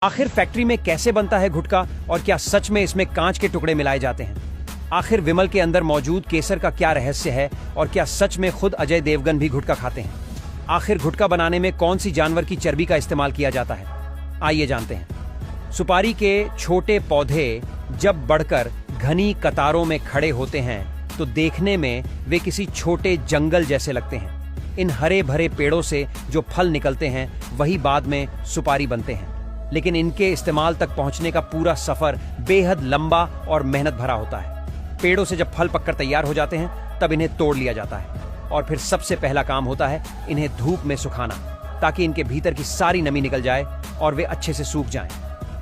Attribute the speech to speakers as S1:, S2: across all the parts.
S1: आखिर फैक्ट्री में कैसे बनता है गुटखा और क्या सच में इसमें कांच के टुकड़े मिलाए जाते हैं? आखिर विमल के अंदर मौजूद केसर का क्या रहस्य है और क्या सच में खुद अजय देवगन भी गुटखा खाते हैं? आखिर गुटखा बनाने में कौन सी जानवर की चर्बी का इस्तेमाल किया जाता है? आइए जानते हैं। सुपारी के छोटे पौधे जब बढ़कर घनी कतारों में खड़े होते हैं तो देखने में वे किसी छोटे जंगल जैसे लगते हैं। इन हरे भरे पेड़ों से जो फल निकलते हैं वही बाद में सुपारी बनते हैं, लेकिन इनके इस्तेमाल तक पहुंचने का पूरा सफर बेहद लंबा और मेहनत भरा होता है। पेड़ों से जब फल पककर तैयार हो जाते हैं तब इन्हें तोड़ लिया जाता है और फिर सबसे पहला काम होता है इन्हें धूप में सुखाना, ताकि इनके भीतर की सारी नमी निकल जाए और वे अच्छे से सूख जाएं।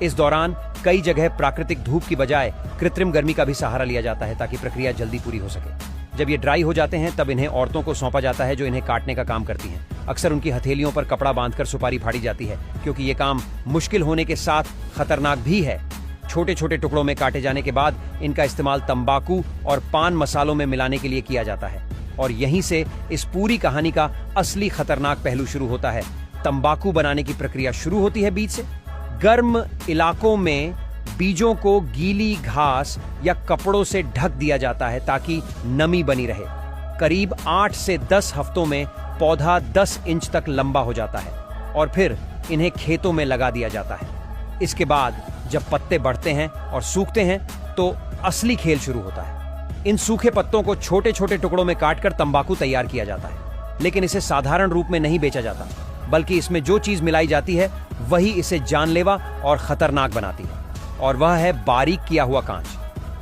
S1: इस दौरान कई जगह प्राकृतिक धूप की बजाय कृत्रिम गर्मी का भी सहारा लिया जाता है ताकि प्रक्रिया जल्दी पूरी हो सके। जब ये ड्राई हो जाते हैं तब इन्हें औरतों को सौंपा जाता है जो इन्हें काटने का काम करती हैं। अक्सर उनकी हथेलियों पर कपड़ा बांधकर सुपारी फाड़ी जाती है, क्योंकि ये काम मुश्किल होने के साथ खतरनाक भी है। छोटे छोटे टुकड़ों में काटे जाने के बाद इनका इस्तेमाल तंबाकू और पान मसालों में मिलाने के लिए किया जाता है, और यहीं से इस पूरी कहानी का असली खतरनाक पहलू शुरू होता है। तंबाकू बनाने की प्रक्रिया शुरू होती है बीज से। गर्म इलाकों में बीजों को गीली घास या कपड़ों से ढक दिया जाता है ताकि नमी बनी रहे। करीब 8 से 10 हफ्तों में पौधा 10 इंच तक लंबा हो जाता है और फिर इन्हें खेतों में लगा दिया जाता है। इसके बाद जब पत्ते बढ़ते हैं और सूखते हैं तो असली खेल शुरू होता है। इन सूखे पत्तों को छोटे छोटे टुकड़ों में काटकर तंबाकू तैयार किया जाता है, लेकिन इसे साधारण रूप में नहीं बेचा जाता, बल्कि इसमें जो चीज मिलाई जाती है वही इसे जानलेवा और खतरनाक बनाती है, और वह है बारीक किया हुआ कांच।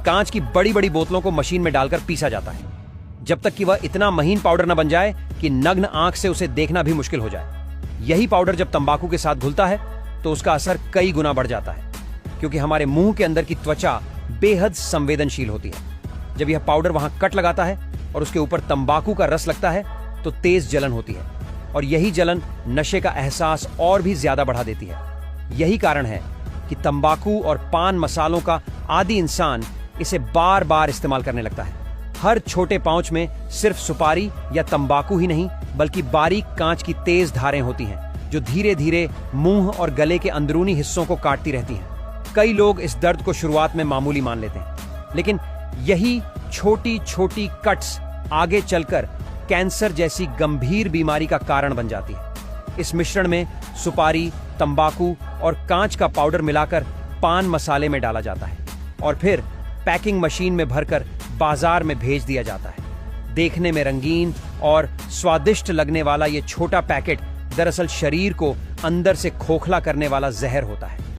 S1: कांच की बड़ी बड़ी बोतलों को मशीन में डालकर पीसा जाता है, जब तक कि वह इतना महीन पाउडर न बन जाए कि नग्न आंख से उसे देखना भी मुश्किल हो जाए। यही पाउडर जब तंबाकू के साथ घुलता है तो उसका असर कई गुना बढ़ जाता है, क्योंकि हमारे मुंह के अंदर की त्वचा बेहद संवेदनशील होती है। जब यह पाउडर वहां कट लगाता है और उसके ऊपर तंबाकू का रस लगता है तो तेज जलन होती है, और यही जलन नशे का एहसास और भी ज्यादा बढ़ा देती है। यही कारण है कि तंबाकू और पान मसालों का आदी इंसान इसे बार बार इस्तेमाल करने लगता है। हर छोटे पाउच में सिर्फ सुपारी या तंबाकू ही नहीं, बल्कि बारीक कांच की तेज धारें होती हैं जो धीरे धीरे मुंह और गले के अंदरूनी हिस्सों को काटती रहती हैं। कई लोग इस दर्द को शुरुआत में मामूली मान लेते हैं, लेकिन यही छोटी छोटी कट्स आगे चलकर कैंसर जैसी गंभीर बीमारी का कारण बन जाती है। इस मिश्रण में सुपारी, तंबाकू और कांच का पाउडर मिलाकर पान मसाले में डाला जाता है और फिर पैकिंग मशीन में भरकर बाजार में भेज दिया जाता है। देखने में रंगीन और स्वादिष्ट लगने वाला ये छोटा पैकेट दरअसल शरीर को अंदर से खोखला करने वाला जहर होता है।